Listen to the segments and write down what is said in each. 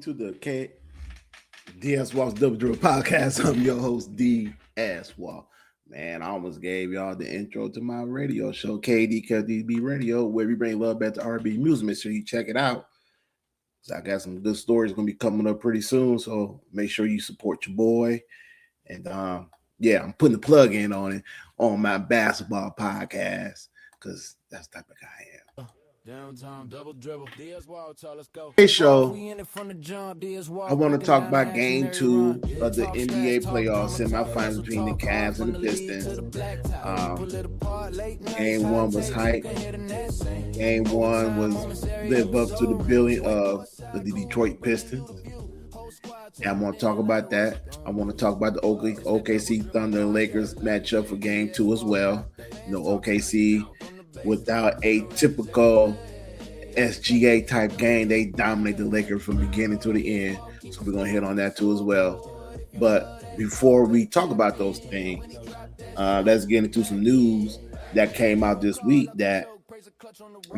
to the DS Walk's Double Dribble podcast. I'm your host, DS Walk. Man, I almost gave y'all the intro to my radio show, KDB Radio, where we bring love back to R&B music. Make sure you check it out. So I got some good stories going to be coming up pretty soon, so make sure you support your boy. And yeah, I'm putting the plug in on it on my basketball podcast because that's the type of guy I am. Downtown double dribble. Let's go. This show, I want to talk about game 2 of the NBA playoffs semifinals between the Cavs and the Pistons. Game 1 was hype. Game 1 was live up to the billing of the Detroit Pistons. And I want to talk about that. I want to talk about the OKC Thunder and Lakers matchup for game 2 as well. You know, OKC, without a typical SGA type game, they dominate the Lakers from beginning to the end. So we're going to hit on that too as well. But before we talk about those things, let's get into some news that came out this week that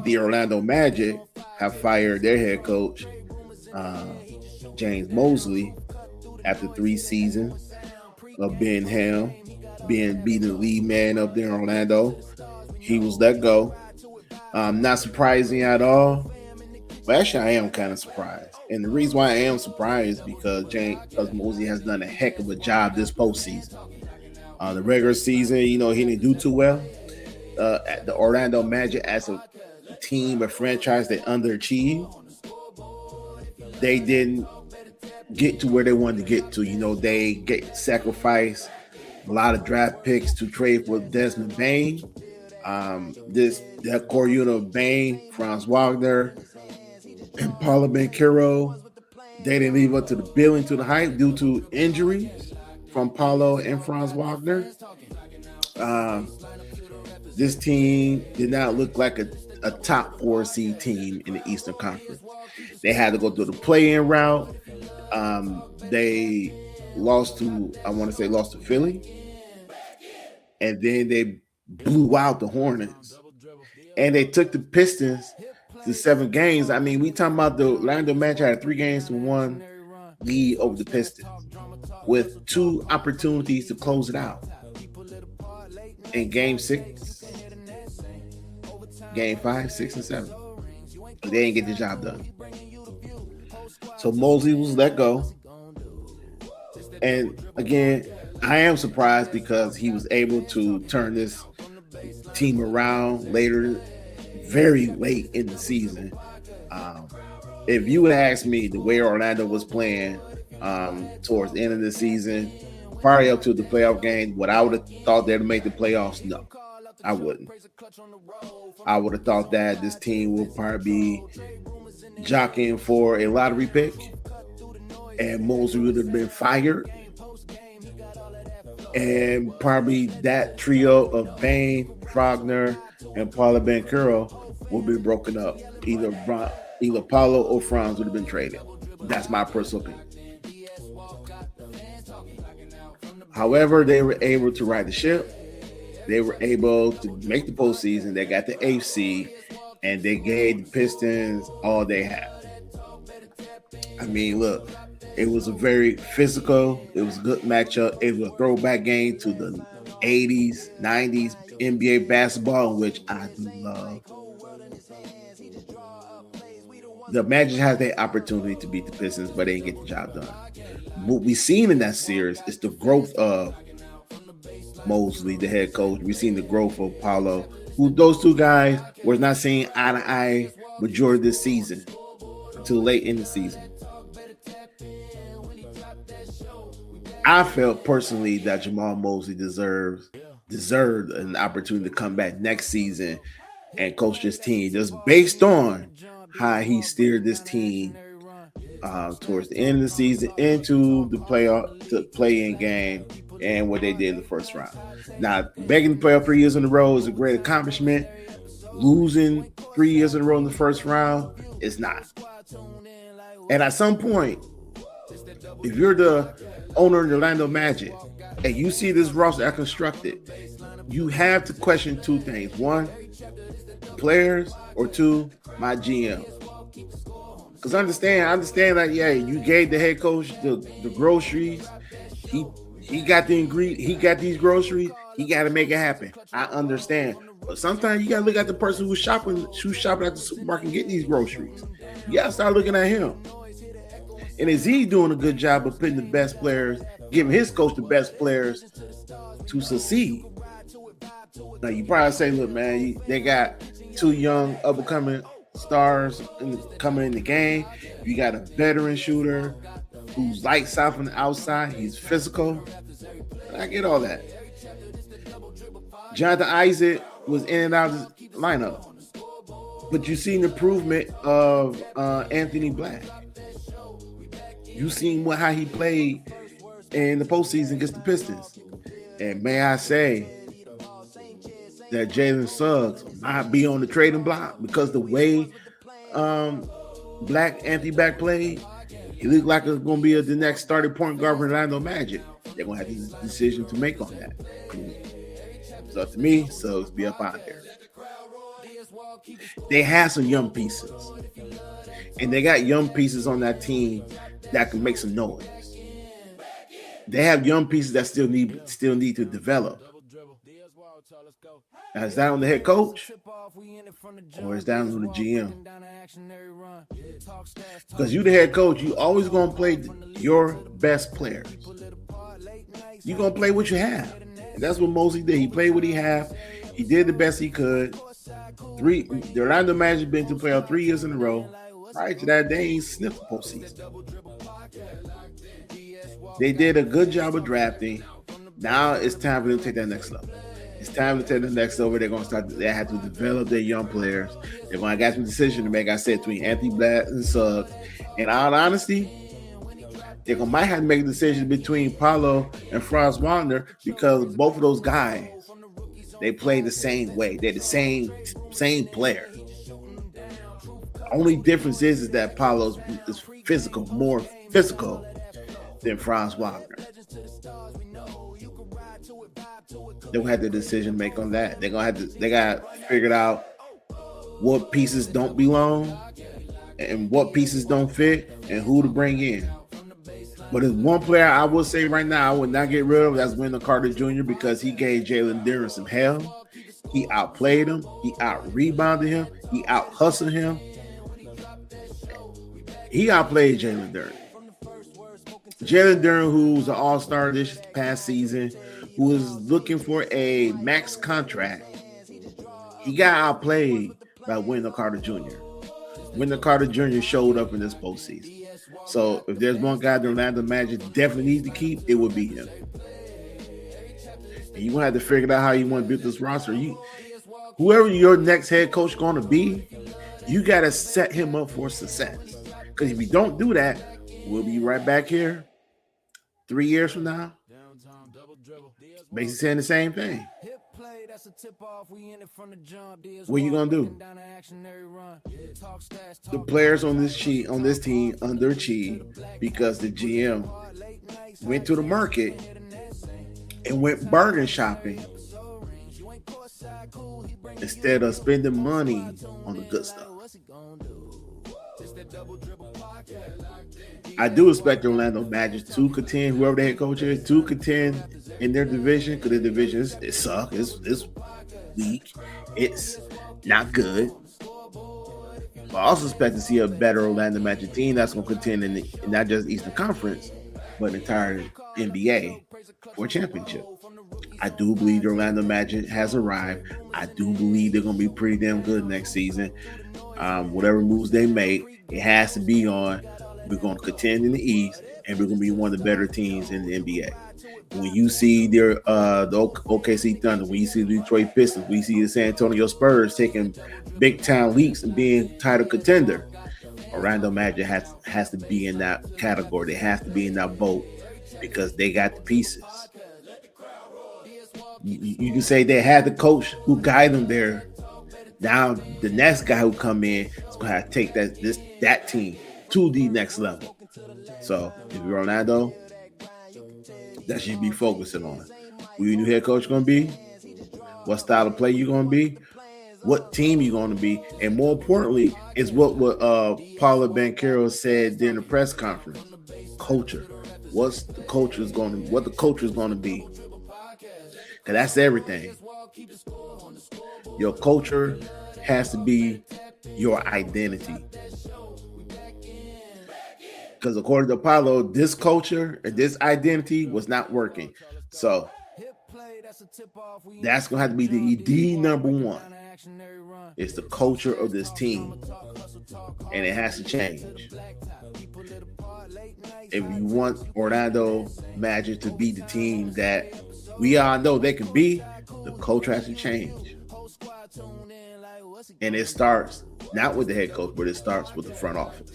the Orlando Magic have fired their head coach, Jamahl Mosley, after 3 seasons of being the lead man up there in Orlando. He was let go. Not surprising at all. But actually, I am kind of surprised. And the reason why I am surprised is because Mosley has done a heck of a job this postseason. The regular season, you know, he didn't do too well. At the Orlando Magic, as a team, a franchise, they underachieved. They didn't get to where they wanted to get to. You know, they sacrificed a lot of draft picks to trade for Desmond Bane. That core unit of Bane, Franz Wagner, and Paolo Banchero, they didn't live up to the billing, to the hype due to injuries from Paolo and Franz Wagner. This team did not look like a top 4 seed team in the Eastern Conference. They had to go through the play-in route. They lost to Philly, and then they blew out the Hornets, and they took the Pistons to 7 games. I mean, we talking about the Orlando Magic had a 3-1 lead over the Pistons with 2 opportunities to close it out. In game 6, game 5, 6, and 7, they didn't get the job done. So Mosley was let go, and again, I am surprised because he was able to turn this team around very late in the season. If you would ask me the way Orlando was playing towards the end of the season, probably up to the playoff game, what I would have thought they'd make the playoffs, no, I wouldn't. I would have thought that this team would probably be jockeying for a lottery pick, and Mosley would have been fired. And probably that trio of Bane, Wagner, and Paolo Banchero will be broken up. Either Paolo or Franz would have been traded. That's my personal opinion. However, they were able to ride the ship. They were able to make the postseason. They got the 8th seed, and they gave the Pistons all they had. I mean, look. It was a very physical, it was a good matchup. It was a throwback game to the 80s, 90s NBA basketball, which I do love. The Magic had the opportunity to beat the Pistons, but they didn't get the job done. What we've seen in that series is the growth of Mosley, the head coach. We've seen the growth of Paolo, who those 2 guys were not seeing eye to eye majority of this season until late in the season. I felt personally that Jamahl Mosley deserved an opportunity to come back next season and coach this team, just based on how he steered this team towards the end of the season into the play-in game and what they did in the first round. Now, making the playoff 3 years in a row is a great accomplishment. Losing 3 years in a row in the first round is not. And at some point, if you're the owner of the Orlando Magic and you see this roster I constructed, you have to question 2 things. 1, players, or 2, my GM. Because I understand that, yeah, you gave the head coach the groceries. He got the he got these groceries. He got to make it happen. I understand. But sometimes you got to look at the person who's shopping at the supermarket and getting these groceries. You got to start looking at him. And is he doing a good job of putting the best players, giving his coach the best players to succeed? Now, you probably say, look, man, they got two young up-and-coming stars coming in the game. You got a veteran shooter who's lights out from the outside. He's physical. I get all that. Jonathan Isaac was in and out of the lineup. But you seen the improvement of Anthony Black. You seen how he played in the postseason against the Pistons. And may I say that Jalen Suggs might be on the trading block because the way Anthony Black played, he looked like it's going to be the next starting point guard for Orlando Magic. They're going to have this decision to make on that. It's up to me, Suggs be up out there. They have some young pieces. And they got young pieces on that team that can make some noise. They have young pieces that still need to develop. Now, is that on the head coach or is that on the GM? Because you the head coach, you always going to play your best players. You're going to play what you have. And that's what Mosley did. He played what he had. He did the best he could. The Orlando Magic been to playoff 3 years in a row. Prior to that, they ain't sniffed the postseason. They did a good job of drafting. Now it's time for them to take that next level. It's time to take the next over. They're going to start. They have to develop their young players. They're going to get some decision to make. I said between Anthony Black and Suggs. And all honesty, they might have to make a decision between Paolo and Franz Wagner because both of those guys, they play the same way. They're the same player. The only difference is that Paolo is physical, more physical than Franz Wagner. They're gonna have the decision to make on that. They got to figure out what pieces don't belong and what pieces don't fit and who to bring in. But there's one player I will say right now I would not get rid of. That's Wendell Carter Jr. because he gave Jalen Duren some hell. He outplayed him. He out-rebounded him. He out-hustled him. He outplayed Jalen Duren. Jalen Duren, who's an all-star this past season, who was looking for a max contract, he got outplayed by Wendell Carter Jr. Wendell Carter Jr. showed up in this postseason. So if there's one guy the Orlando Magic definitely needs to keep, it would be him. And you're going to have to figure out how you want to build this roster. Whoever your next head coach is going to be, you got to set him up for success. Because if you don't do that, we'll be right back here 3 years from now, basically saying the same thing. What are you gonna do? The players on this team underachieved because the GM went to the market and went bargain shopping instead of spending money on the good stuff. I do expect the Orlando Magic to contend, whoever the head coach is, to contend in their division, because the division it sucks. It's weak. It's not good. But I also expect to see a better Orlando Magic team that's going to contend in not just Eastern Conference, but the entire NBA for a championship. I do believe the Orlando Magic has arrived. I do believe they're going to be pretty damn good next season. Whatever moves they make, it has to be on. We're going to contend in the East, and we're going to be one of the better teams in the NBA. When you see the OKC Thunder, when you see the Detroit Pistons, when you see the San Antonio Spurs taking big-time leaps and being title contender, Orlando Magic has to be in that category. They have to be in that boat because they got the pieces. You can say they had the coach who guided them there. Now the next guy who come in is going to have to take that team to the next level. So if you're Orlando, that should be focusing on. Who your new head coach going to be? What style of play you going to be? what team you're going to be, and more importantly, is what Paula Banchero said during the press conference. Culture. What the culture is going to be. Because that's everything. Your culture has to be your identity. Because according to Apollo, this culture and this identity was not working. So that's going to have to be the number one. It's the culture of this team. And it has to change. If you want Orlando Magic to be the team that we all know they can be, the culture has to change. And it starts not with the head coach, but it starts with the front office.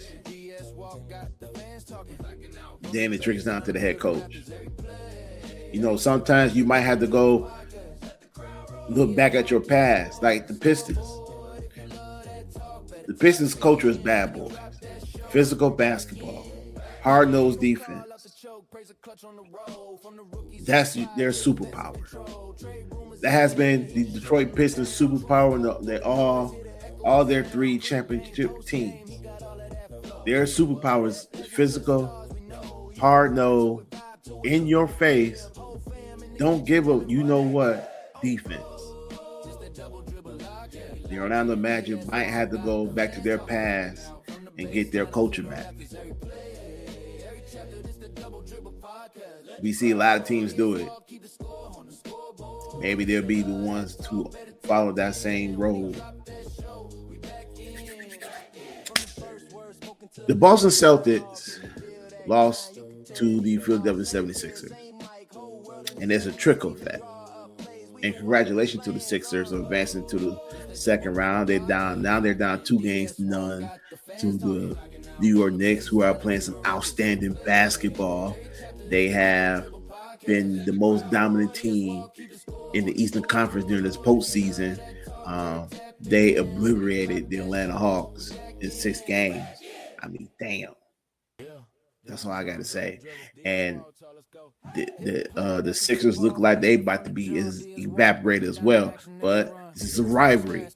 Then it trickles down to the head coach. You know, sometimes you might have to go look back at your past, like the Pistons. The Pistons culture is bad boys. Physical basketball. Hard-nosed defense. That's their superpower. That has been the Detroit Pistons' superpower in all their 3 championship teams. Their superpower is physical, hard-nosed, in your face, don't give up, you know what, defense. The Orlando Magic might have to go back to their past and get their culture back. We see a lot of teams do it. Maybe they'll be the ones to follow that same road. The Boston Celtics lost to the Philadelphia 76ers. And there's a trickle effect. And congratulations to the Sixers on advancing to the second round. They're down 2-0 to the New York Knicks, who are playing some outstanding basketball. They have been the most dominant team in the Eastern Conference during this postseason. They obliterated the Atlanta Hawks in 6 games. I mean, damn. That's all I got to say. And the Sixers look like they about to be evaporated as well. But this is a rivalry.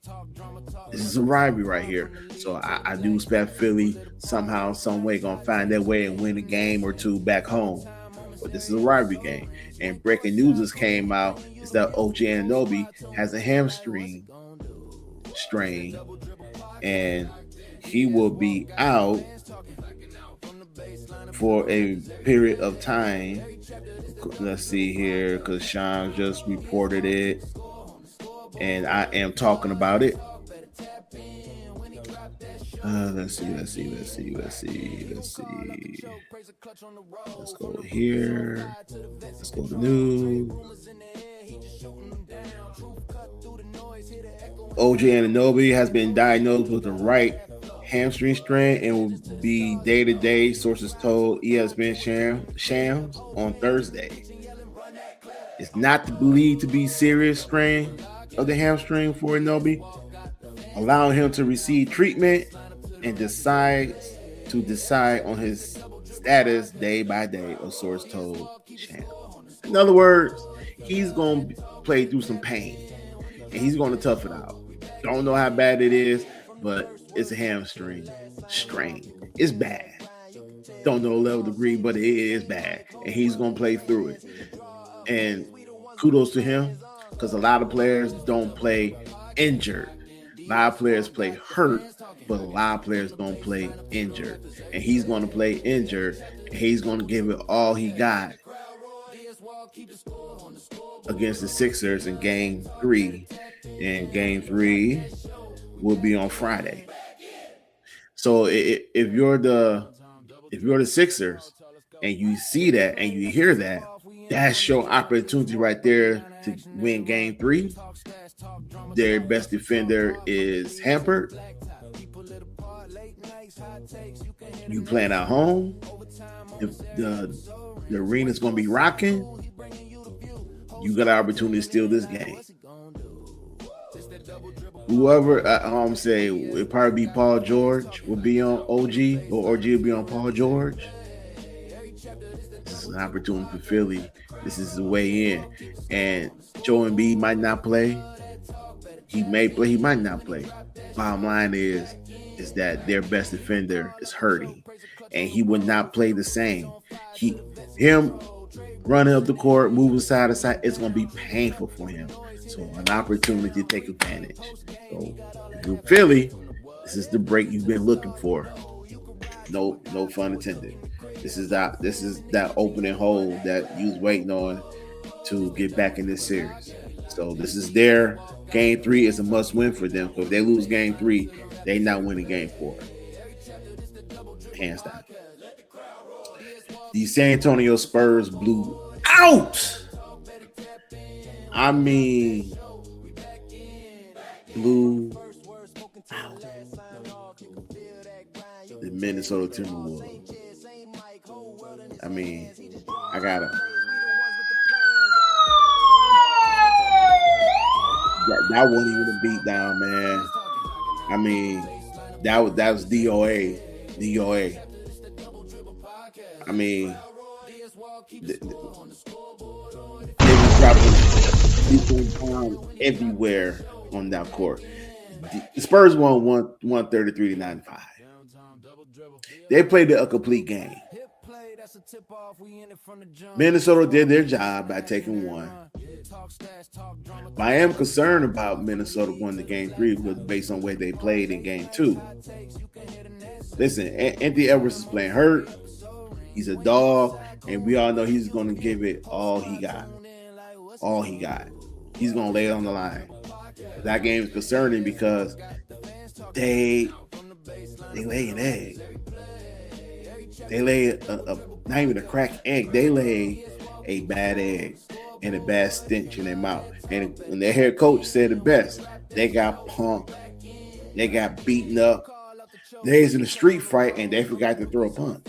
This is a rivalry right here. So I do expect Philly somehow, some way, going to find their way and win a game or 2 back home. But this is a rivalry game. And breaking news just came out is that OG Anunoby has a hamstring strain. And he will be out for a period of time. Let's see here, because Sean just reported it, and I am talking about it. Let's see. Let's go here. Let's go to news. OG Anunoby has been diagnosed with the right hamstring strain and will be day-to-day, sources told ESPN Shams on Thursday. It's not believed to be serious strain of the hamstring for Anunoby, allowing him to receive treatment and decide on his status day by day, a source told Shams. In other words, he's going to play through some pain and he's going to tough it out. Don't know how bad it is, but it's a hamstring strain. It's bad. Don't know the level degree, but it is bad. And he's going to play through it. And kudos to him, because a lot of players don't play injured. A lot of players play hurt, but a lot of players don't play injured. And he's going to play injured, and he's going to give it all he got against the Sixers in Game 3. And Game 3 will be on Friday. So if you're the Sixers and you see that and you hear that, that's your opportunity right there to win Game 3. Their best defender is hampered. You playing at home. The arena's going to be rocking. You got an opportunity to steal this game. Whoever I'm saying, it'd probably be Paul George will be on OG, or OG will be on Paul George. This is an opportunity for Philly. This is the way in. And Joe Embiid might not play. He may play, he might not play. Bottom line is that their best defender is hurting, and he would not play the same. Him running up the court, moving side to side, it's going to be painful for him. So an opportunity to take advantage. So if you're Philly, this is the break you've been looking for. No fun intended. This is that opening hole that you was waiting on to get back in this series. So this is their game 3 is a must win for them. So if they lose game 3, they not winning game 4. Hands down. The San Antonio Spurs blew out. I mean, blew out the Minnesota Timberwolves. I mean, I gotta. That wasn't even a beat down, man. I mean, that was DOA. I mean, they was dropping people everywhere on that court. The Spurs won 133-95. They played a complete game. Minnesota did their job by taking one. But I am concerned about Minnesota winning the game 3 based on where they played in game 2. Listen, Anthony Edwards is playing hurt. He's a dog, and we all know he's going to give it all he got. All he got. He's going to lay it on the line. That game is concerning because they lay an egg. They lay not even a cracked egg. They lay a bad egg and a bad stench in their mouth. And their head coach said it best. They got punked. They got beaten up. They was in a street fight and they forgot to throw a punch.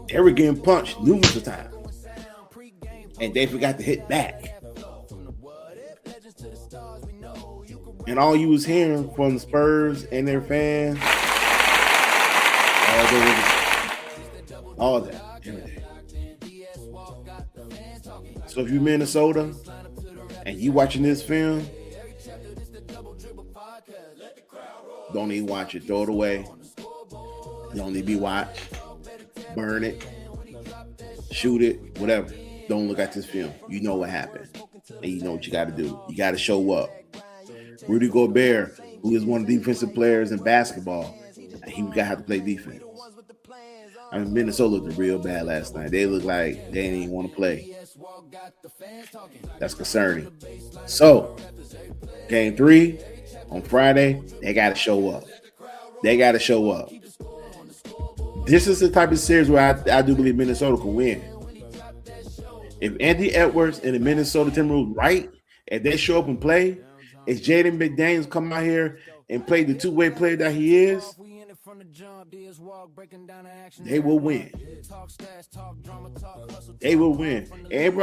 They were getting punched numerous of times. And they forgot to hit back. And all you was hearing from the Spurs and their fans, all that, everything. So if you're Minnesota and you watching this film, don't even watch it. Throw it away. Don't need to be watched. Burn it. Shoot it. Whatever. Don't look at this film. You know what happened. And you know what you got to do. You got to show up. Rudy Gobert, who is one of the defensive players in basketball, he got to have to play defense. I mean, Minnesota looked real bad last night. They looked like they didn't even want to play. That's concerning. So, game 3 on Friday, they got to show up. They got to show up. This is the type of series where I do believe Minnesota can win. If Anthony Edwards and the Minnesota Timberwolves right, if they show up and play, if Jaden McDaniels come out here and play the two-way player that he is, they will win. They will win. And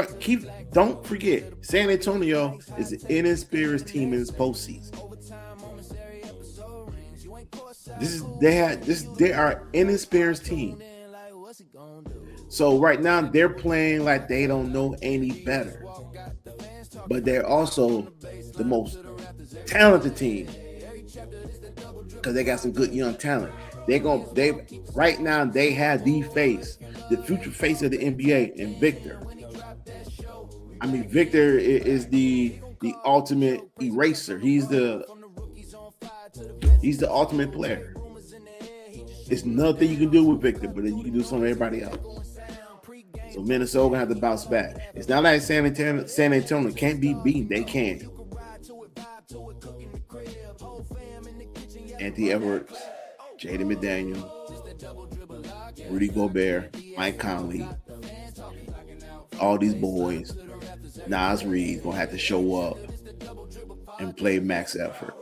don't forget, San Antonio is an inexperienced team in this postseason. They are inexperienced team. So right now they're playing like they don't know any better. But they're also the most talented team because they got some good young talent. Right now they have the future face of the NBA, and Victor. I mean, Victor is the ultimate eraser. He's the ultimate player. It's nothing you can do with Victor, but then you can do something with everybody else. So Minnesota gonna have to bounce back. It's not like San Antonio can't be beaten. They can. Anthony Edwards, Jaden McDaniels, Rudy Gobert, Mike Conley, all these boys, Nas Reed gonna have to show up and play max effort.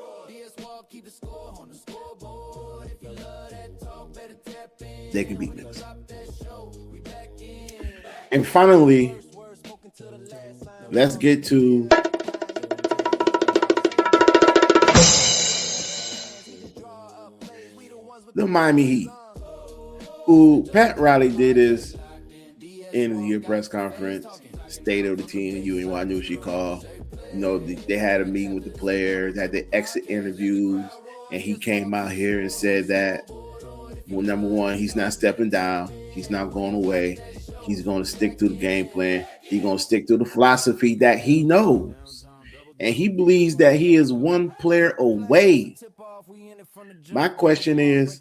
They can beat this. And finally, let's get to the Miami Heat, who Pat Riley did his end of the year press conference, state of the team. I knew what she called. They had a meeting with the players, had the exit interviews, and he came out here and said that, well, number one, he's not stepping down. He's not going away. He's going to stick to the game plan. He's going to stick to the philosophy that he knows. And he believes that he is one player away. My question is,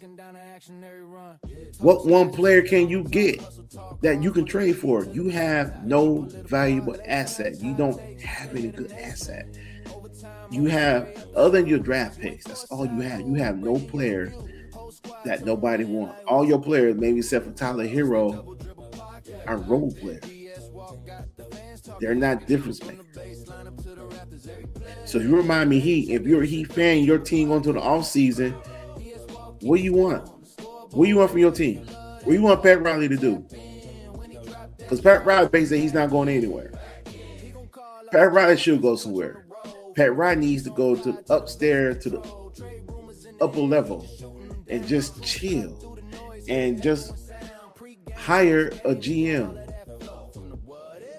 what one player can you get that you can trade for? You have no valuable asset. You don't have any good asset. You have, other than your draft picks, that's all you have. You have no players that nobody wants. All your players, maybe except for Tyler Hero, are role players. They're not difference makers. So you remind me, if you're a Heat fan, your team going to the offseason, what do you want? What do you want from your team? What do you want Pat Riley to do? Because Pat Riley basically he's not going anywhere. Pat Riley should go somewhere. Pat Riley needs to go to upstairs to the upper level and just chill and just hire a GM.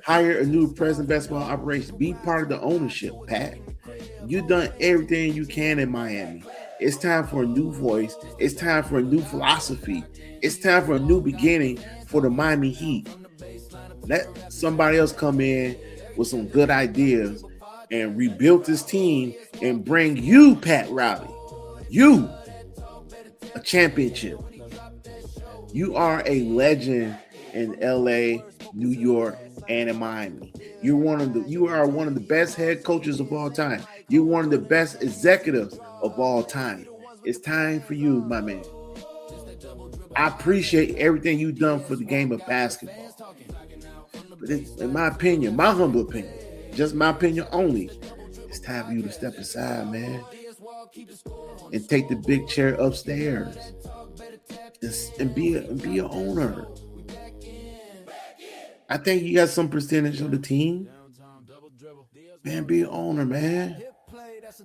Hire a new president of basketball operations. Be part of the ownership, Pat. You've done everything you can in Miami. It's time for a new voice. It's time for a new philosophy. It's time for a new beginning for the Miami Heat. Let somebody else come in with some good ideas and rebuild this team and bring you, Pat Riley, you, a championship. You are a legend in LA, New York, and in Miami. You are one of the best head coaches of all time. You're one of the best executives of all time. It's time for you, my man. I appreciate everything you've done for the game of basketball. But in my opinion, my humble opinion, just my opinion only, it's time for you to step aside, man, and take the big chair upstairs and be an owner. I think you got some percentage of the team. Man, be an owner, man.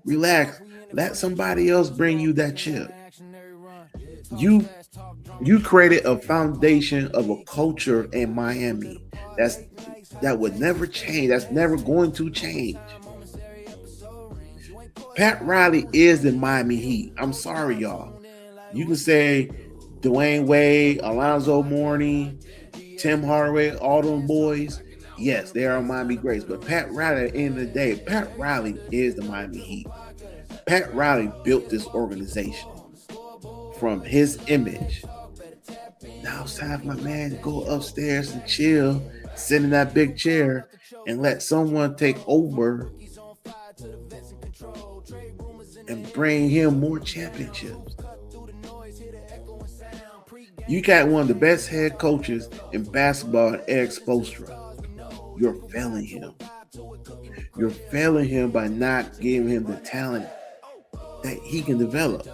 Relax. Let somebody else bring you that chip. You created a foundation of a culture in Miami that would never change. That's never going to change. Pat Riley is the Miami Heat. I'm sorry, y'all. You can say Dwayne Wade, Alonzo Mourning, Tim Hardaway, all them boys. Yes, they are Miami greats. But Pat Riley, at the end of the day, Pat Riley is the Miami Heat. Pat Riley built this organization from his image. Now it's time for my man to go upstairs and chill, sit in that big chair, and let someone take over and bring him more championships. You got one of the best head coaches in basketball, Eric Spoelstra. You're failing him. You're failing him by not giving him the talent that he can develop.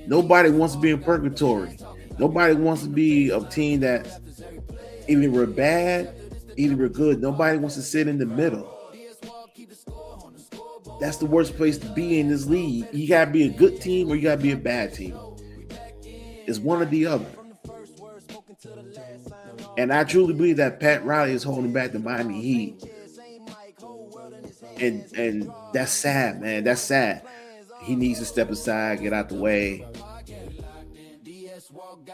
Nobody wants to be in purgatory. Nobody wants to be a team that's either we're bad, either we're good. Nobody wants to sit in the middle. That's the worst place to be in this league. You got to be a good team or you got to be a bad team. It's one or the other. And I truly believe that Pat Riley is holding back the Miami Heat. And that's sad, man. That's sad. He needs to step aside, get out the way,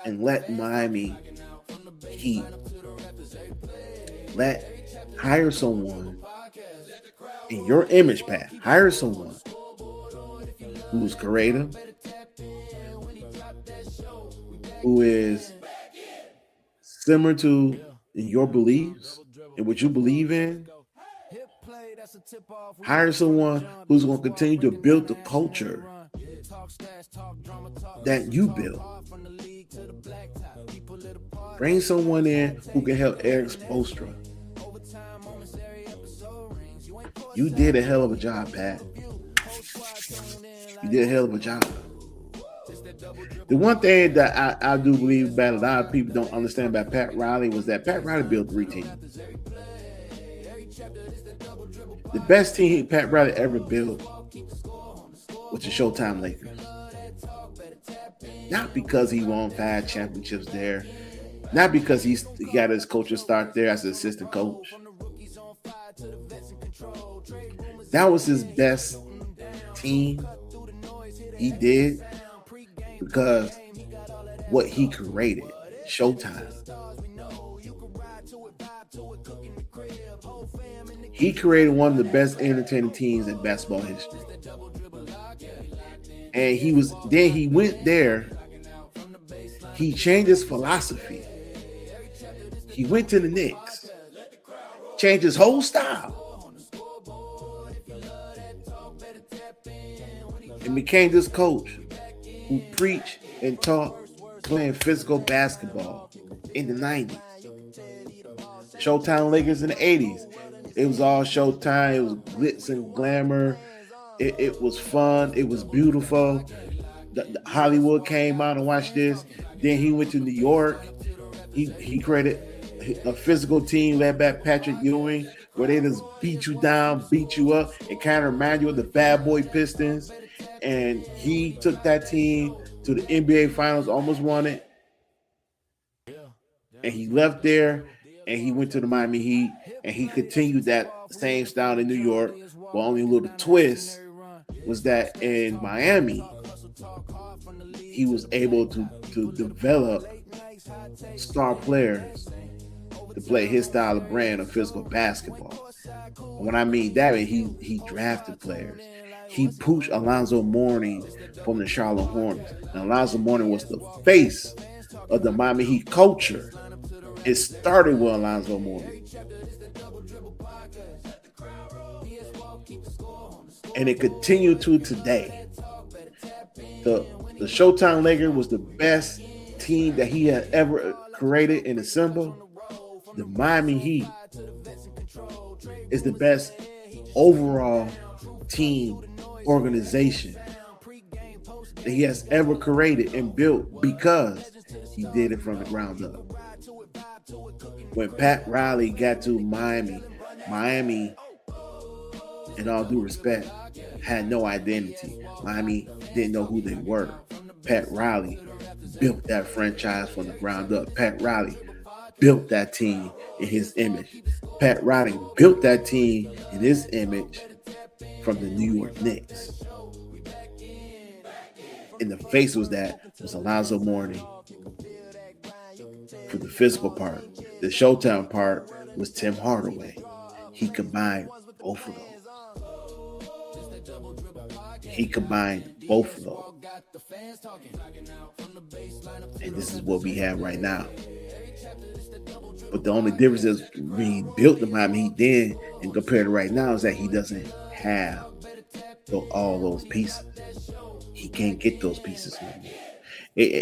and let Miami Heat hire someone in your image, Pat. Hire someone who's creative, who is similar to your beliefs and what you believe in. Hire someone who's going to continue to build the culture that you built. Bring someone in who can help Eric Spoelstra. You did a hell of a job, Pat. You did a hell of a job. The one thing that I do believe about a lot of people don't understand about Pat Riley was that Pat Riley built 3 teams. The best team Pat Riley ever built was the Showtime Lakers. Not because he won 5 championships there. Not because he got his coaching start there as an assistant coach. That was his best team he did because what he created, Showtime. He created one of the best entertaining teams in basketball history. And he went there. He changed his philosophy. He went to the Knicks, changed his whole style, and became this coach who preached and taught playing physical basketball in the 90s. Showtime Lakers in the 80s. It was all Showtime. It was glitz and glamour. It was fun. It was beautiful. The Hollywood came out and watched this. Then he went to New York. He created a physical team led by Patrick Ewing, where they just beat you down, beat you up, and kind of remind you of the bad boy Pistons. And he took that team to the NBA Finals, almost won it. And he left there, and he went to the Miami Heat, and he continued that same style in New York. But only a little twist was that in Miami, he was able to develop star players to play his style of brand of physical basketball. And when I mean that, he drafted players. He pushed Alonzo Mourning from the Charlotte Hornets. And Alonzo Mourning was the face of the Miami Heat culture. It started with Alonzo Mourning. And it continued to today. The Showtime Lakers was the best team that he had ever created and assembled. The Miami Heat is the best overall team organization that he has ever created and built because he did it from the ground up. When Pat Riley got to Miami, in all due respect, had no identity. Miami didn't know who they were. Pat Riley built that franchise from the ground up. Pat Riley built that team in his image. Pat Riley built that team in his image from the New York Knicks. And the face was Alonzo Mourning for the physical part. The Showtime part was Tim Hardaway. He combined both of those. And this is what we have right now. But the only difference is when he built the Miami Heat then and compared to right now is that he doesn't have all those pieces. He can't get those pieces anymore.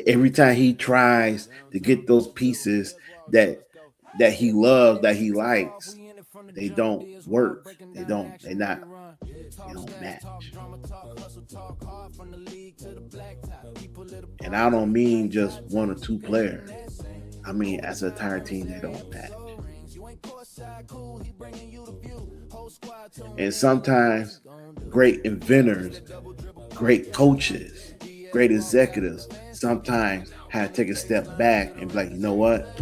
Every time he tries to get those pieces that he loves, that he likes, they don't work. They don't match. And I don't mean just one or two players. I mean, as an entire team, they don't match. And sometimes great inventors, great coaches, great executives sometimes have to take a step back and be like, you know what?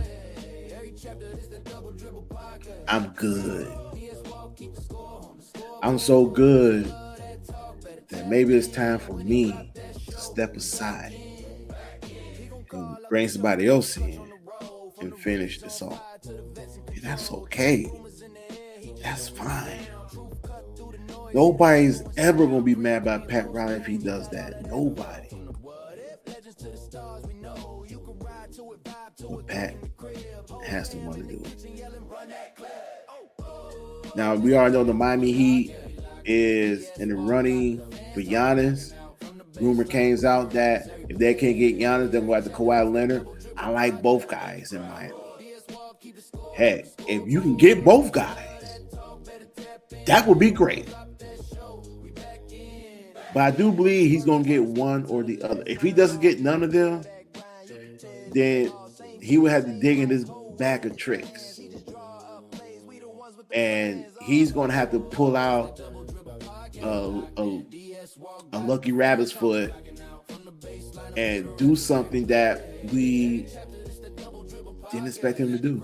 I'm good. I'm so good that maybe it's time for me to step aside and bring somebody else in and finish this off. And that's okay. That's fine. Nobody's ever going to be mad about Pat Riley if he does that. Nobody. But Pat has to want to do it. Now, we already know the Miami Heat is in the running for Giannis. Rumor came out that if they can't get Giannis, they'll go after Kawhi Leonard. I like both guys in Miami. Heck, if you can get both guys, that would be great. But I do believe he's going to get one or the other. If he doesn't get none of them, then he would have to dig in his bag of tricks. And he's going to have to pull out a lucky rabbit's foot and do something that we Didn't expect him to do.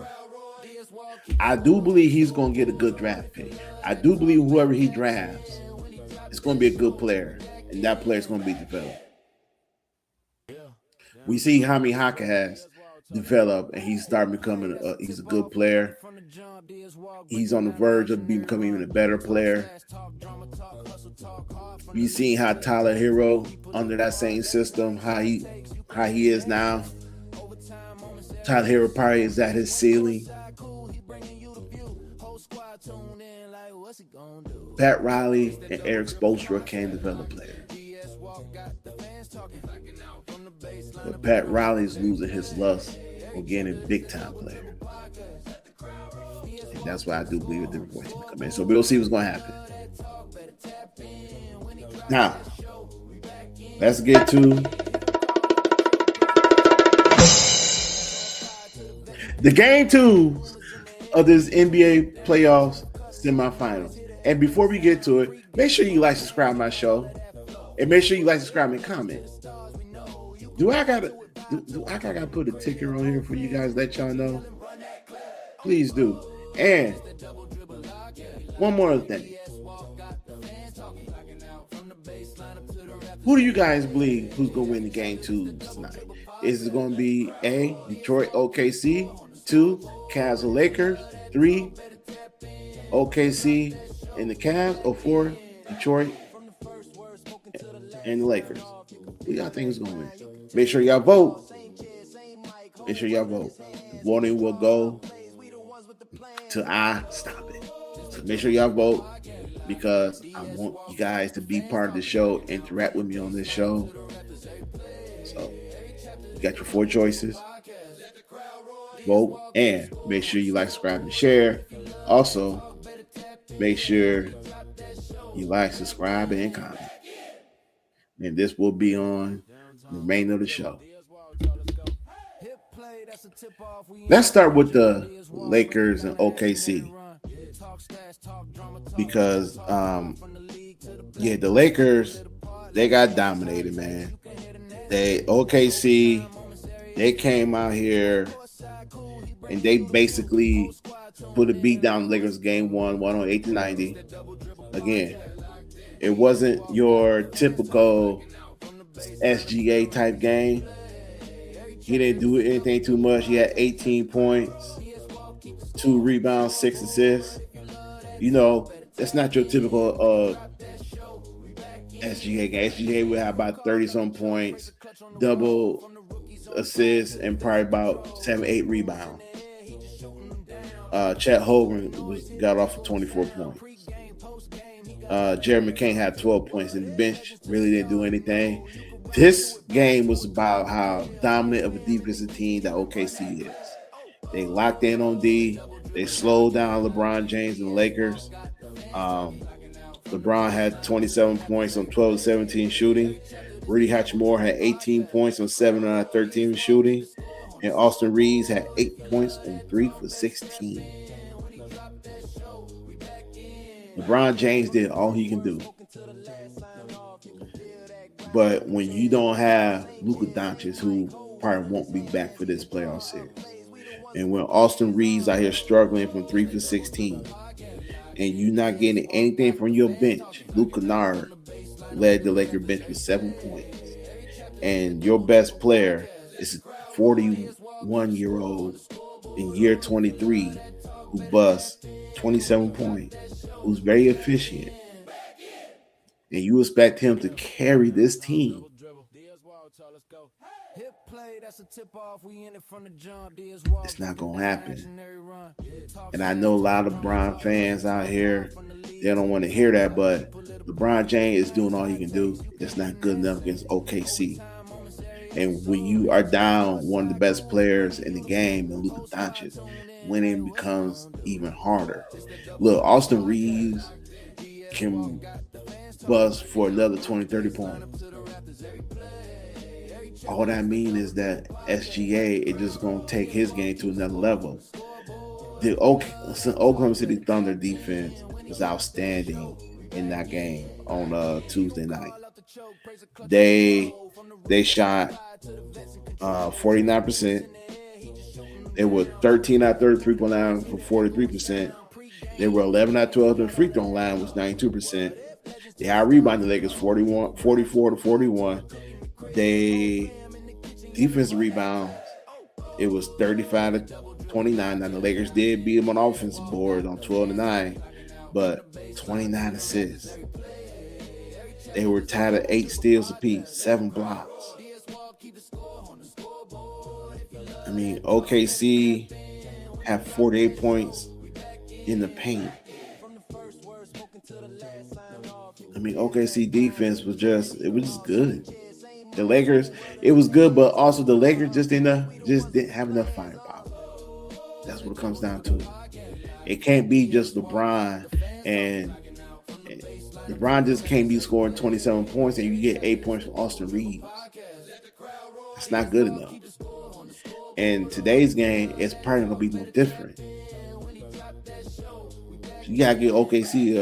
I do believe he's going to get a good draft pick. I do believe whoever he drafts is going to be a good player, and that player is going to be developed. We see Jaime Haka has developed, and he's starting becoming he's a good player. He's on the verge of becoming even a better player. We seen how Tyler Hero under that same system, how he is now. Tyler Hero probably is at his ceiling. Pat Riley and Eric Spoelstra can develop players. But Pat Riley's losing his lust for getting big time players. And that's why I do believe a different voice will come in. So we'll see what's going to happen. Now, let's get to the game 2 of this NBA playoffs semifinals. And before we get to it, make sure you like, subscribe to my show, and make sure you like, subscribe, and comment. Do I gotta put a ticker on here for you guys? Let y'all know. Please do. And one more thing. Who do you guys believe who's gonna win the game 2 tonight? Is it gonna be A, Detroit OKC, 2, Cavs and Lakers, 3, OKC and the Cavs, or 4, Detroit and the Lakers? Who y'all think is gonna win? Make sure y'all vote. Make sure y'all vote. Voting will go till I stop it. So make sure y'all vote, because I want you guys to be part of the show, interact with me on this show. So you got your 4 choices. Vote, and make sure you like, subscribe, and share. Also, make sure you like, subscribe, and comment. And this will be on the remainder of the show. Let's start with the Lakers and OKC, because the Lakers, they got dominated, man. OKC came out here and they basically put a beat down the Lakers game 1 on 80-90. Again, it wasn't your typical SGA type game. He didn't do anything too much. He had 18 points, 2 rebounds, 6 assists. You know, that's not your typical SGA game. SGA would have about 30-some points, double assists, and probably about 7-8 rebounds. Chet Holmgren got off for 24 points. Jared McCain had 12 points, and the bench really didn't do anything. This game was about how dominant of a defensive team that OKC is. They locked in on D. They slowed down LeBron James and the Lakers. LeBron had 27 points on 12 of 17 shooting. Rudy Hachimura had 18 points on 7 out of 13 shooting. And Austin Reeves had 8 points on 3 for 16. LeBron James did all he can do. But when you don't have Luka Doncic, who probably won't be back for this playoff series, and when Austin Reeves out here struggling from 3 for 16, and you're not getting anything from your bench, Luke Kennard led the Laker bench with 7 points, and your best player is a 41-year-old in year 23 who busts 27 points, who's very efficient, and you expect him to carry this team. It's not going to happen. And I know a lot of LeBron fans out here, they don't want to hear that, but LeBron James is doing all he can do. It's not good enough against OKC. And when you are down one of the best players in the game, and Luka Doncic, winning becomes even harder. Look, Austin Reeves can bust for another 20, 30 points. All that means is that SGA is just going to take his game to another level. The Oklahoma City Thunder defense was outstanding in that game on Tuesday night. They shot 49%. They were 13 out of 33 point line for 43%. They were 11 out of 12 on the free throw line, was 92%. They out rebounded the Lakers 44 to 41. They defensive rebounds, it was 35 to 29. Now the Lakers did beat them on offensive board on 12 to 9, but 29 assists. They were tied at 8 steals apiece, 7 blocks. I mean, OKC had 48 points in the paint. I mean, OKC defense was just good. The Lakers, it was good, but also the Lakers just didn't have enough firepower. That's what it comes down to. It can't be just LeBron, and LeBron just can't be scoring 27 points and you get 8 points from Austin Reeves. It's not good enough. And today's game is probably gonna be no different. You gotta give OKC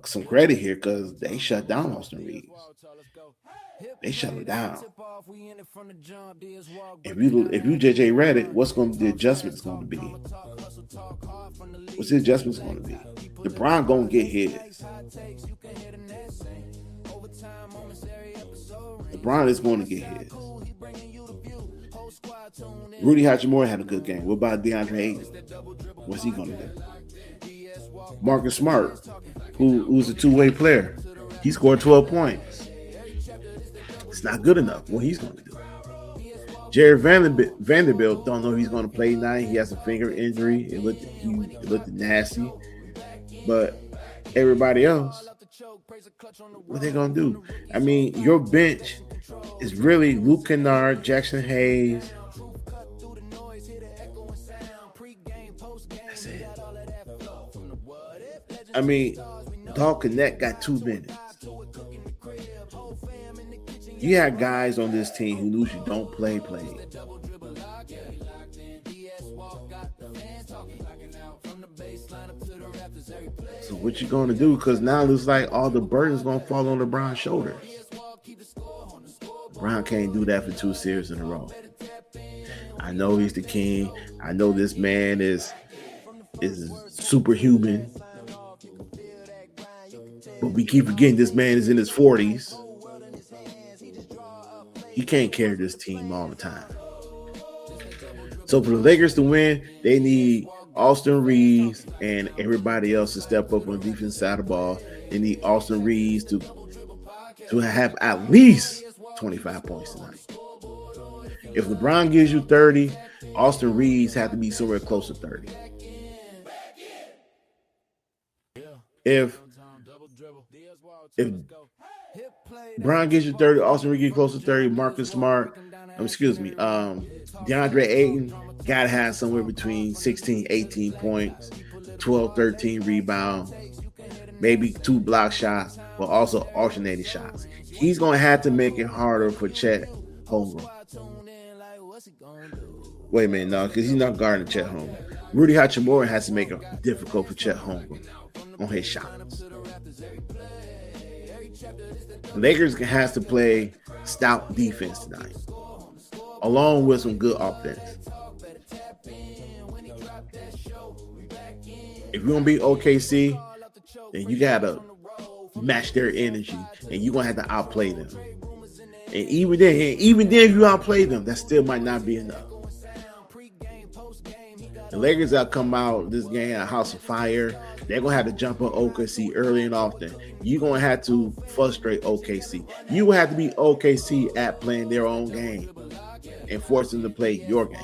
some credit here because they shut down Austin Reeves. They shut him down. If you JJ Redick, what's going to be the adjustments going to be? What's the adjustments going to be? LeBron going to get his. LeBron is going to get his. Rudy Hachimura had a good game. What about DeAndre Ayton? What's he going to do? Marcus Smart, who's a two-way player, he scored 12 points. It's not good enough. What he's going to do? Jared Vanderbilt don't know if he's going to play tonight. He has a finger injury. It looked nasty. But everybody else, what they going to do? I mean, your bench is really Luke Kennard, Jackson Hayes. That's it. I mean, Dog Connect got 2 minutes. You had guys on this team who knew you don't play. So what you going to do? Because now it looks like all the burden's going to fall on LeBron's shoulders. LeBron can't do that for 2 series in a row. I know he's the king. I know this man is superhuman. But we keep forgetting this man is in his 40s. He can't carry this team all the time. So for the Lakers to win, they need Austin Reeves and everybody else to step up on the defense side of the ball. They need Austin Reeves to have at least 25 points tonight. If LeBron gives you 30, Austin Reeves have to be somewhere close to 30. If Bron gives you 30, Austin Reeves gets close to 30, Marcus Smart, DeAndre Ayton got to have somewhere between 16, 18 points, 12, 13 rebounds, maybe 2 block shots, but also alternating shots. He's going to have to make it harder for Chet Holmgren. Wait a minute, no, because he's not guarding Chet Holmgren. Rudy Hachimura has to make it difficult for Chet Holmgren on his shots. Lakers has to play stout defense tonight, along with some good offense. If you're going to beat OKC, then you got to match their energy, and you're going to have to outplay them. And even then if you outplay them, that still might not be enough. The Lakers that come out this game a house of fire. They're going to have to jump on OKC early and often. You're going to have to frustrate OKC. You will have to be OKC at playing their own game and force them to play your game.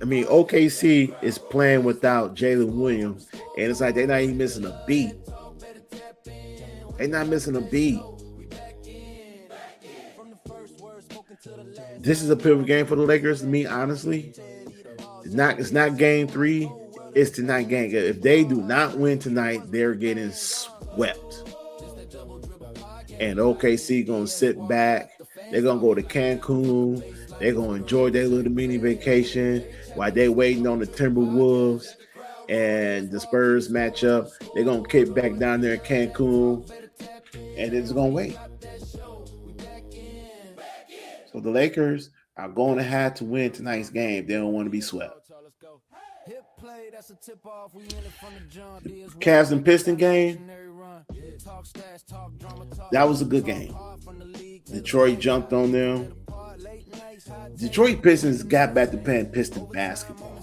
I mean, OKC is playing without Jalen Williams, and it's like they're not even missing a beat. They're not missing a beat. This is a pivotal game for the Lakers to me, honestly. It's not game 3. It's tonight game. If they do not win tonight, they're getting swept. And OKC going to sit back. They're going to go to Cancun. They're going to enjoy their little mini vacation while they're waiting on the Timberwolves and the Spurs matchup. They're going to kick back down there in Cancun, and they're just going to wait. So the Lakers are going to have to win tonight's game. They don't want to be swept. Cavs and Pistons game, that was a good game. Detroit jumped on them. Detroit Pistons got back to playing Piston basketball.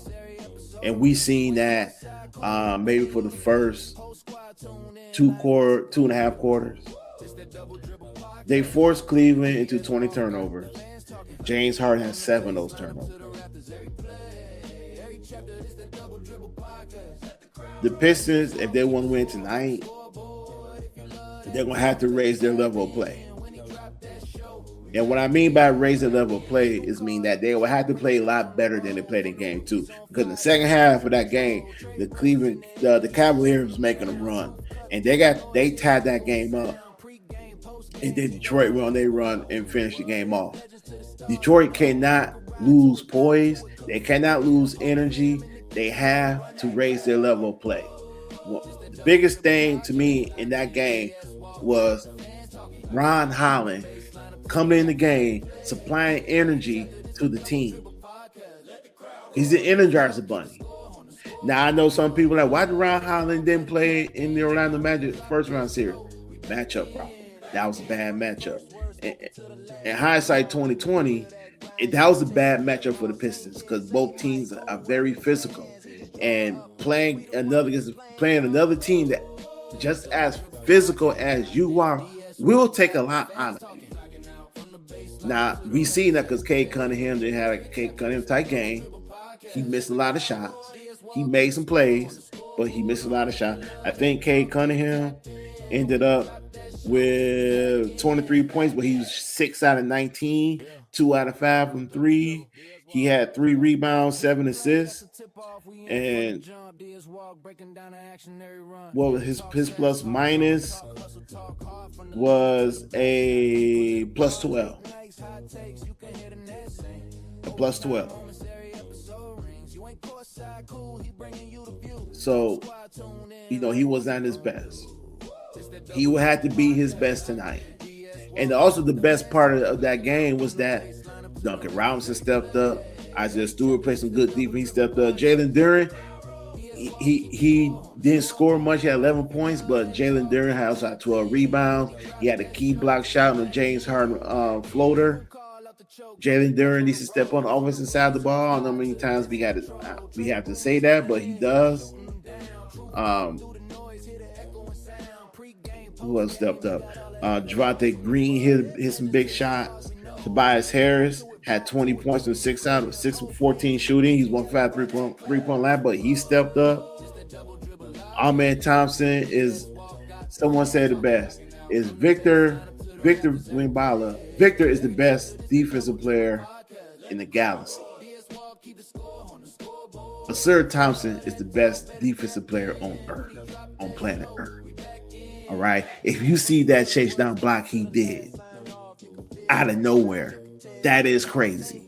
And we seen that maybe for the first two and a half quarters. They forced Cleveland into 20 turnovers. James Harden has 7 of those turnovers. The Pistons, if they want to win tonight, they're going to have to raise their level of play. And what I mean by raise the level of play is mean that they will have to play a lot better than they played in game 2. Because in the second half of that game, the Cavaliers was making a run. And they tied that game up. And then Detroit run and finish the game off. Detroit cannot lose poise. They cannot lose energy. They have to raise their level of play. Well, the biggest thing to me in that game was Ron Holland coming in the game, supplying energy to the team. He's the Energizer Bunny. Now, I know some people are like, why did Ron Holland didn't play in the Orlando Magic first round series? Matchup problem. That was a bad matchup. In hindsight 2020, that was a bad matchup for the Pistons because both teams are very physical. And playing another team that just as physical as you are will take a lot out of you. Now, we seen that because Cade Cunningham didn't have a Cade Cunningham type game. He missed a lot of shots. He made some plays, but he missed a lot of shots. I think Cade Cunningham ended up with 23 points, but he was 6 out of 19, 2 out of 5 from 3. He had 3 rebounds, 7 assists. And well, his plus minus was a plus 12. A plus 12. So, he was not his best. He would have to be his best tonight. And also the best part of that game was that Duncan Robinson stepped up. Isaiah Stewart played some good defense. He stepped up. Jalen Duren, he didn't score much. He had 11 points, but Jalen Duren had 12 rebounds. He had a key block shot on the James Harden floater. Jalen Duren needs to step on the offensive side of the ball. I don't know how many times we have to say that, but he does. Who else stepped up? Javonte Green hit some big shots. Tobias Harris had 20 points and 6 from 14 shooting. He's 1-5 3-point line, but he stepped up. Ahmed Thompson is, someone said it best, is Victor Wembanyama. Victor is the best defensive player in the galaxy. Asir Thompson is the best defensive player on Earth, on planet Earth. All right. If you see that chase down block he did out of nowhere, that is crazy.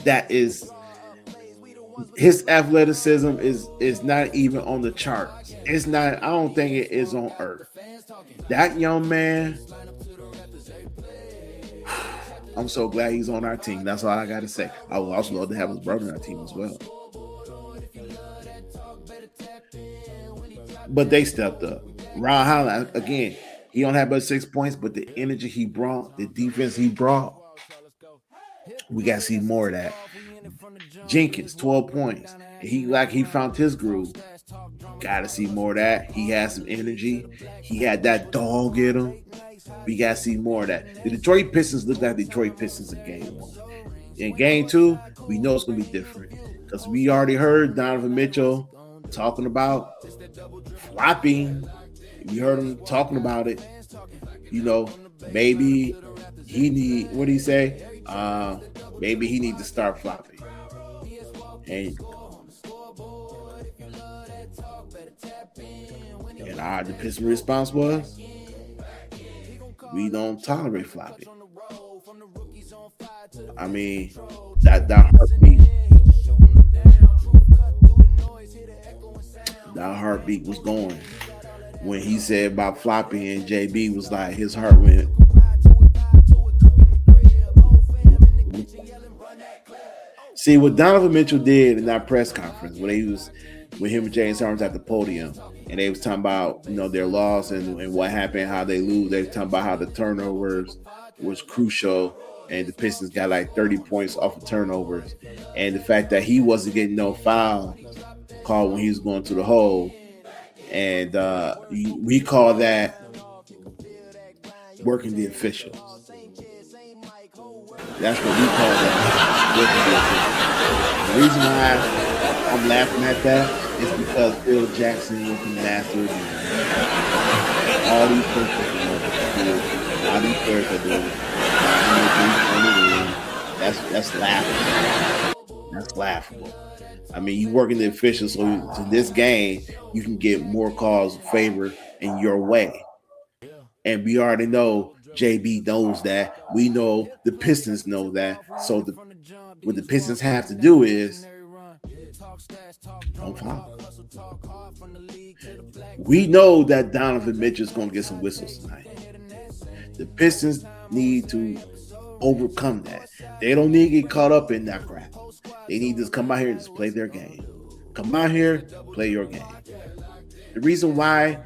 That is, his athleticism is not even on the charts. It's not, I don't think it is on Earth. That young man, I'm so glad he's on our team. That's all I got to say. I would also love to have his brother on our team as well. But they stepped up. Ron Holland, again, he don't have but 6 points, but the energy he brought, the defense he brought, we got to see more of that. Jenkins, 12 points. He found his groove. Got to see more of that. He has some energy. He had that dog in him. We got to see more of that. The Detroit Pistons looked like Detroit Pistons in game 1. In game 2, we know it's going to be different because we already heard Donovan Mitchell talking about flopping. We heard him talking about it. Maybe he need, what did he say? Maybe he need to start flopping. And the Pistons response was, we don't tolerate flopping. I mean, that heartbeat was going when he said about flopping, and JB was like, his heart went. See what Donovan Mitchell did in that press conference when he was with him and James Harden at the podium, and they was talking about their loss and what happened, how they lose. They was talking about how the turnovers was crucial, and the Pistons got like 30 points off of turnovers, and the fact that he wasn't getting no foul called when he was going to the hole, and we call that working the officials. That's what we call that. The reason why I'm laughing at that is because Phil Jackson was the master of the game. All these coaches all these players are doing it. That's laughable. That's laughable. I mean, you working the officials, so to this game, you can get more calls in favor in your way. And we already know JB knows that. We know the Pistons know that. So what the Pistons have to do is don't foul. We know that Donovan Mitchell is going to get some whistles tonight. The Pistons need to overcome that. They don't need to get caught up in that crap. They need to come out here and just play their game. Come out here, play your game. The reason why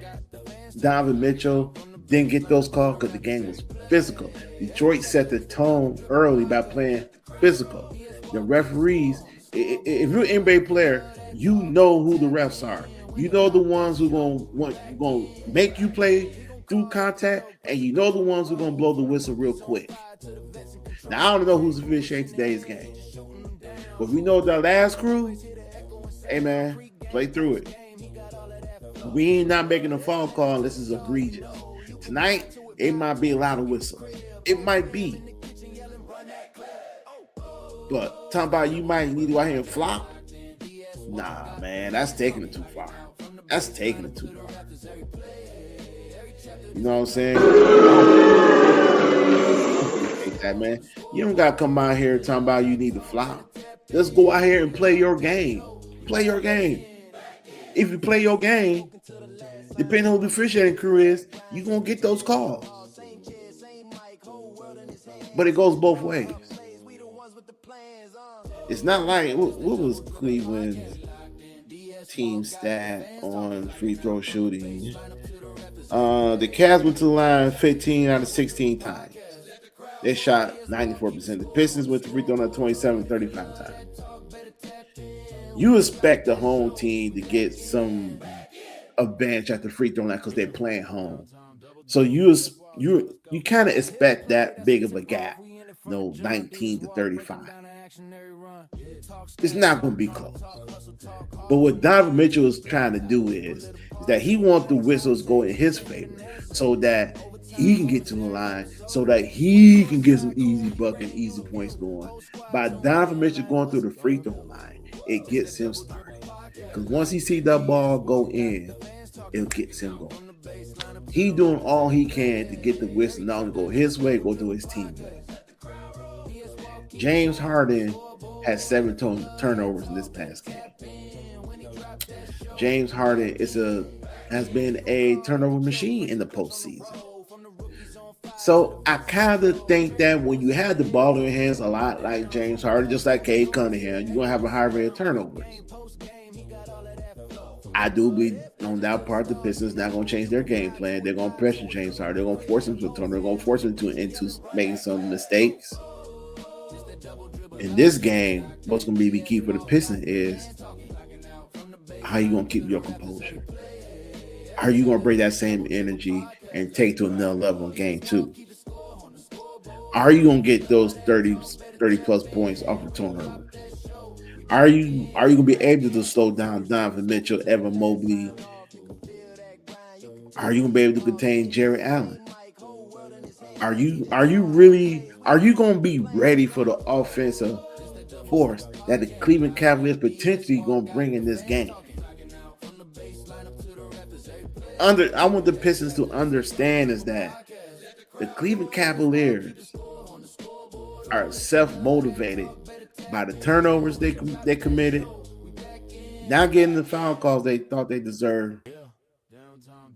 Donovan Mitchell didn't get those calls because the game was physical. Detroit set the tone early by playing physical. The referees, if you're an NBA player, you know who the refs are. You know the ones who gonna make you play through contact, and you know the ones who gonna blow the whistle real quick. Now I don't know who's officiating today's game, but we know the last crew. Hey man, play through it. We ain't not making a phone call unless it's egregious. Tonight, it might be a lot of whistles. It might be. But talking about you might need to go out here and flop. Nah, man, that's taking it too far. That's taking it too far. You know what I'm saying? Take that, man. You don't gotta come out here talking about you need to flop. Let's go out here and play your game. Play your game. If you play your game, depending on who the officiating crew is, you're going to get those calls. But it goes both ways. It's not like, what was Cleveland's team stat on free throw shooting? The Cavs went to the line 15 out of 16 times. They shot 94%. The Pistons went to free throw line 35 times. You expect the home team to get some advantage at the free throw line because they're playing home. So you kind of expect that big of a gap, 19 to 35. It's not going to be close. But what Donovan Mitchell is trying to do is that he wants the whistles go in his favor so that he can get to the line, so that he can get some easy bucket and easy points going. By Donovan Mitchell going through the free throw line, it gets him started. Because once he sees that ball go in, it gets him going. He doing all he can to get the whistle not only go his way, go to his team way. James Harden had 7 turnovers in this past game. James Harden has been a turnover machine in the postseason. So I kind of think that when you have the ball in your hands a lot like James Harden, just like Cade Cunningham, you're going to have a high rate of turnovers. I do believe on that part, the Pistons not going to change their game plan. They're going to pressure James Harden. They're going to force him to turn. They're going to force him into making some mistakes. In this game, what's going to be key for the Pistons is how you going to keep your composure. Are you going to bring that same energy and take it to another level in game 2? Are you going to get those 30 plus points off of turnovers? Are you going to be able to slow down Donovan Mitchell, Evan Mobley? Are you going to be able to contain Jerry Allen? Are you going to be ready for the offensive force that the Cleveland Cavaliers potentially going to bring in this game? I want the Pistons to understand is that the Cleveland Cavaliers are self-motivated by the turnovers they committed, not getting the foul calls they thought they deserved,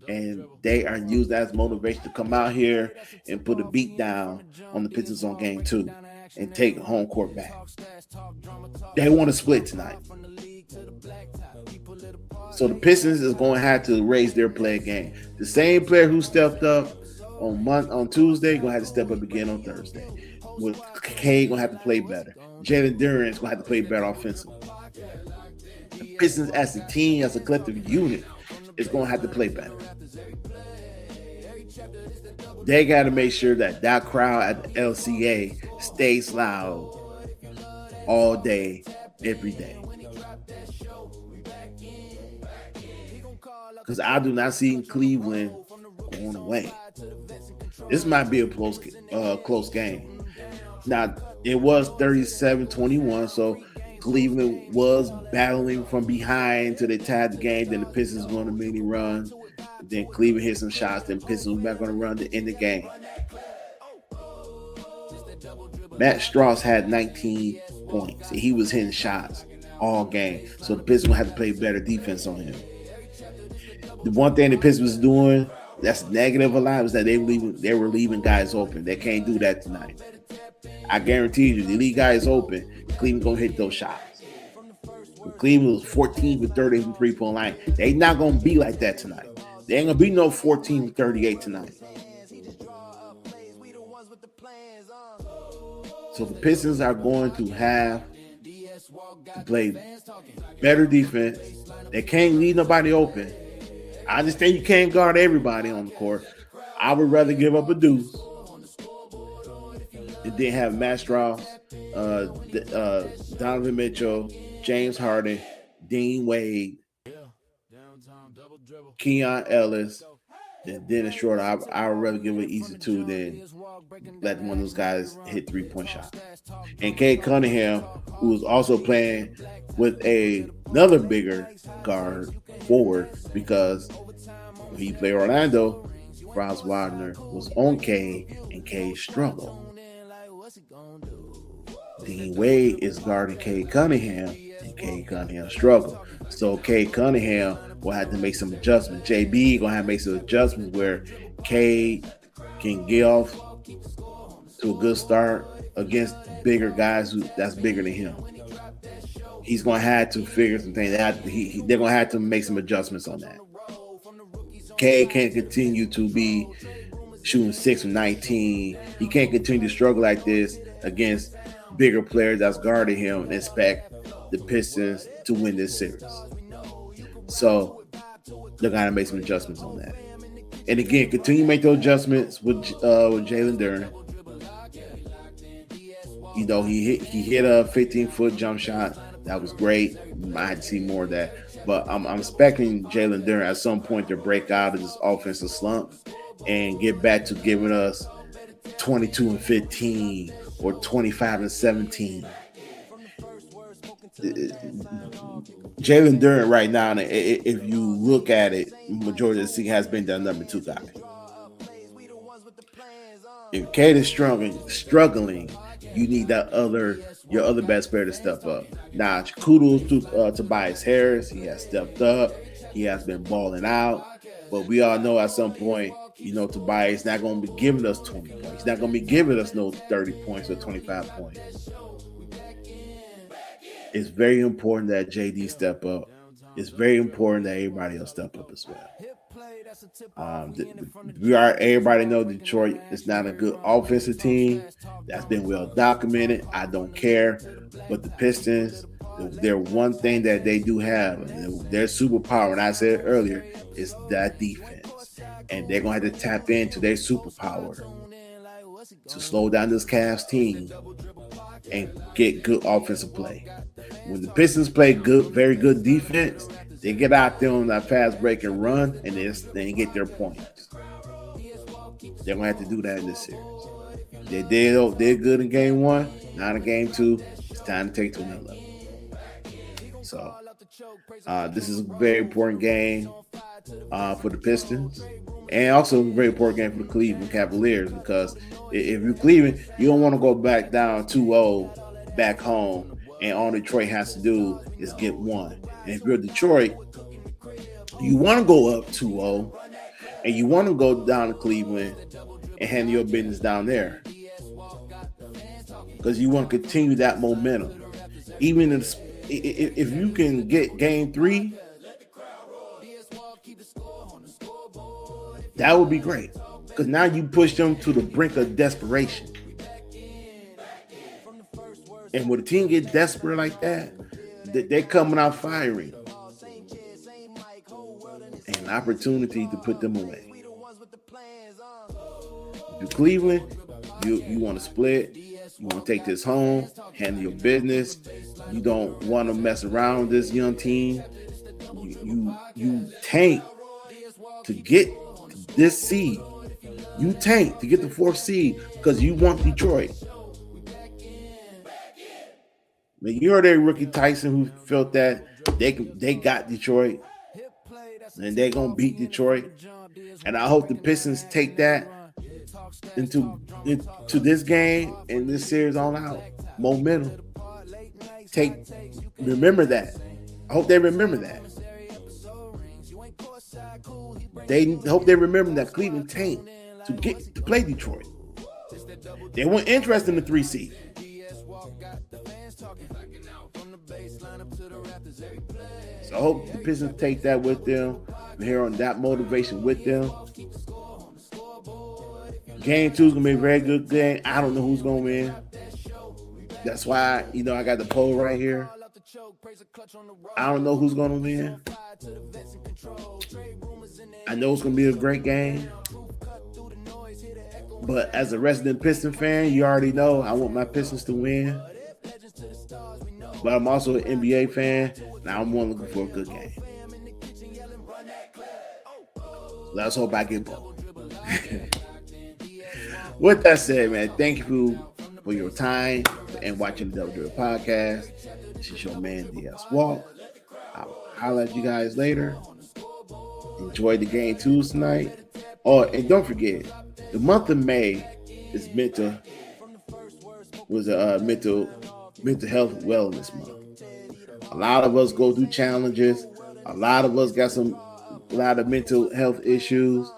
and they are used as motivation to come out here and put a beat down on the Pistons on game 2. and take home court back. They want to split tonight. So the Pistons is going to have to raise their play game. The same player who stepped up on Tuesday going to have to step up again on Thursday. With Cade going to have to play better. Jalen Duren is going to have to play better offensively. The Pistons as a team, as a collective unit, is going to have to play better. They got to make sure that crowd at the LCA stays loud all day, every day. Because I do not see Cleveland going away. This might be a close game. Now, it was 37-21, so Cleveland was battling from behind until they tied the game. Then the Pistons won a mini run. Then Cleveland hit some shots. Then Pistons were back on the run to end the game. Matt Strauss had 19 points. He was hitting shots all game. So the Pistons will have to play better defense on him. The one thing the Pistons was doing that's negative a lot was that they were leaving guys open. They can't do that tonight. I guarantee you, they leave guys open, Cleveland gonna hit those shots. Cleveland was 14 with 30 from 3-point line. They not gonna be like that tonight. They ain't gonna be no 14 with 38 tonight. So the Pistons are going to have to play better defense. They can't leave nobody open. I understand you can't guard everybody on the court. I would rather give up a deuce. It didn't have Matt Strauss, Donovan Mitchell, James Harden, Dean Wade, Keon Ellis, and Dennis Schroeder. I would rather give it easy two than let one of those guys hit 3-point shots. And Cade Cunningham, who was also playing with another bigger guard forward, because when he played Orlando, Franz Wagner was on Cade, and Cade struggled. Dean Wade is guarding Cade Cunningham, and Cade Cunningham struggled. So Cade Cunningham will have to make some adjustments. JB gonna have to make some adjustments where Cade can get off to a good start against bigger guys that's bigger than him. He's gonna have to figure some things out. They're gonna have to make some adjustments on that. Cade can't continue to be shooting 6 from 19. He can't continue to struggle like this against bigger players that's guarding him and expect the Pistons to win this series. So they're gonna make some adjustments on that. And again, continue to make those adjustments with Jalen Duren. You know, he hit a 15-foot jump shot. That was great. Might see more of that. But I'm expecting Jalen Duren at some point to break out of this offensive slump and get back to giving us 22 and 15 or 25 and 17. Jalen Duren right now, if you look at it, majority of the season has been the number 2 guy. If Cade is struggling, you need your other best player to step up. Now, kudos to Tobias Harris. He has stepped up. He has been balling out. But we all know at some point, Tobias is not going to be giving us 20 points. He's not going to be giving us no 30 points or 25 points. It's very important that JD step up. It's very important that everybody else step up as well. Everybody know Detroit is not a good offensive team. That's been well documented. I don't care. But the Pistons, their one thing that they do have, their superpower, and I said earlier, is that defense. And they're going to have to tap into their superpower to slow down this Cavs team and get good offensive play. When the Pistons play good, very good defense, they get out there on that fast break and run, and they get their points. They're going to have to do that in this series. They did good in game 1. Now in game 2, it's time to take to another level. So this is a very important game for the Pistons, and also a very important game for the Cleveland Cavaliers, because if you're Cleveland, you don't want to go back down 2-0 back home, and all Detroit has to do is get 1. And if you're Detroit, you want to go up 2-0, and you want to go down to Cleveland and handle your business down there. because you want to continue that momentum. Even if you can get game 3, that would be great, because now you push them to the brink of desperation. And when a team gets desperate like that, they're coming out firing. An opportunity to put them away. If you're Cleveland, you want to split. You want to take this home, handle your business. You don't want to mess around with this young team. You tank to get this seed. You tank to get the 4th seed because you want Detroit. You heard that rookie Tyson who felt that they got Detroit and they're gonna beat Detroit. And I hope the Pistons take that into this game and this series on out. Momentum. Remember that. I hope they remember that. They hope they remember that Cleveland tanked to play Detroit. They weren't interested in the 3 seed. So I hope the Pistons take that with them. I'm here on that motivation with them. Game 2 is going to be a very good game. I don't know who's going to win. That's why, I got the poll right here. I don't know who's going to win. I know it's going to be a great game. But as a resident Piston fan, you already know I want my Pistons to win. But I'm also an NBA fan, and I'm more looking for a good game. Let's hope I get both. With that said, man, thank you for your time and watching the Double Dribble podcast. This is your man, DS Walk. I'll holler at you guys later. Enjoy the game 2 tonight. Oh, and don't forget, the month of May is mental health wellness month. A lot of us go through challenges. A lot of us got a lot of mental health issues.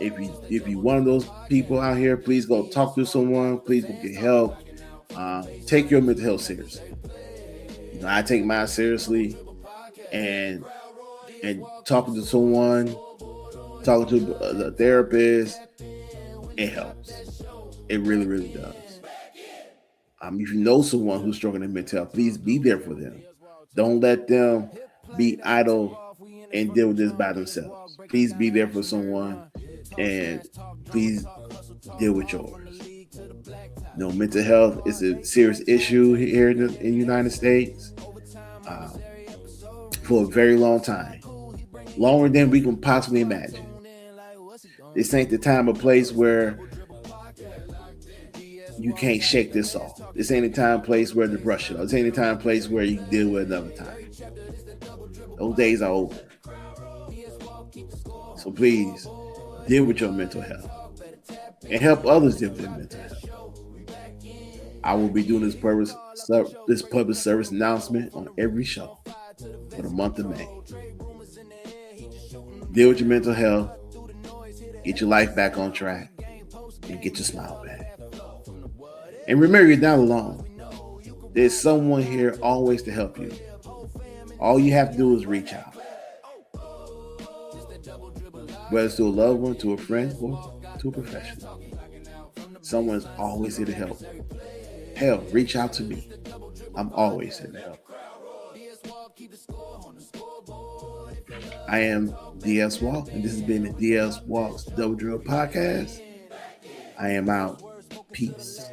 If you one of those people out here, please go talk to someone. Please go get help. Take your mental health seriously. I take mine seriously, and talking to someone, talking to a therapist, it helps. It really, really does. If you know someone who's struggling in mental health, please be there for them. Don't let them be idle and deal with this by themselves. Please be there for someone, and please deal with yours. Mental health is a serious issue here in the United States for a very long time. Longer than we can possibly imagine. This ain't the time or place where you can't shake this off. This ain't the time and place where to brush it off. This ain't the time and place where you can deal with another time. Those days are over. So please, deal with your mental health. And help others deal with their mental health. I will be doing this public service announcement on every show for the month of May. Deal with your mental health. Get your life back on track. And get your smile back. And remember, you're not alone. There's someone here always to help you. All you have to do is reach out. Whether it's to a loved one, to a friend, or to a professional. Someone's always here to help. Hell, reach out to me. I'm always here to help. I am DS Walk, and this has been the DS Walk's Double Drill podcast. I am out. Peace.